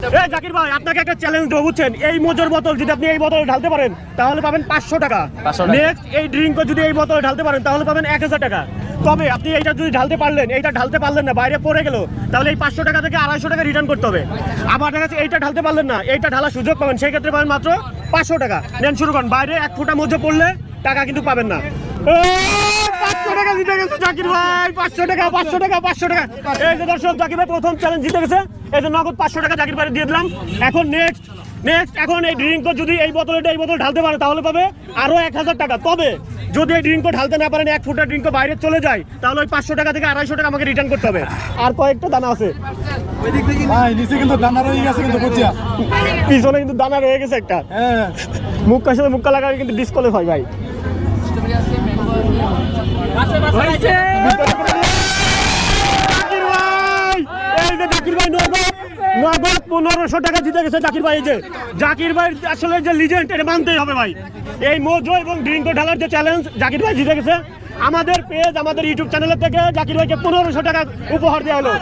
এই জাকির ভাই আপনাকে একটা চ্যালেঞ্জ দেবো বুঝছেন, এই মোজোর বোতল যদি আপনি এই বোতলে ঢালতে পারেন তাহলে পাবেন 500 টাকা। নেক্সট এই ড্রিঙ্কও যদি এই বোতলে ঢালতে পারেন তাহলে পাবেন 1000 টাকা। তবে আপনি এইটা যদি ঢালতে পারলেন, এইটা ঢালতে পারলেন না, বাইরে পড়ে গেল, তাহলে এই 500 টাকা থেকে 250 টাকা রিটার্ন করতে হবে। আবার দেখা যাচ্ছে এইটা ঢালতে পারলেন না, এইটা ঢালার সুযোগ পাবেন, সেই ক্ষেত্রে পাবেন মাত্র 500 টাকা। নেন শুরু করেন, বাইরে 1 ফুটা মোজো পড়লে টাকা কিন্তু পাবেন না। 500 টাকা জিতে গেছে জাকির ভাই, 500 টাকা 500 টাকা 500 টাকা। এই যে দর্শক, জাকির ভাই প্রথম চ্যালেঞ্জ জিতে গেছে, এই যে নগদ 500 টাকা জাকির ভাই দিয়ে দিলাম। এখন নেক্সট এখন এই ড্রিঙ্ক যদি এই বোতল ঢালতে পারে তাহলে পাবে আরো 1000 টাকা। তবে যদি এই ড্রিঙ্ক ঢালতে না পারেন, 1 ফুটা ড্রিঙ্ক বাইরে চলে যায়, তাহলে ওই 500 টাকা থেকে 250 টাকা আমাকে রিটার্ন করতে হবে। আর কয়েকটা দানা আছে পিছনে কিন্তু দানা রয়ে গেছে একটা, মুখটার সাথে মুখটা লাগালে কিন্তু ডিসকোয়ালিফাই ভাই। এই যে জাকির ভাই নগদ 1500 টাকা জিতে গেছে জাকির ভাই। এই যে জাকির ভাই আসলে যে লিজেন্ড, এটা মানতেই হবে ভাই। এই মোজো এবং ড্রিঙ্ক ঢালার যে চ্যালেঞ্জ জাকির ভাই জিতে গেছে। আমাদের পেজ, আমাদের ইউটিউব চ্যানেলের থেকে জাকির ভাইকে 1500 টাকা উপহার দেওয়া হলো।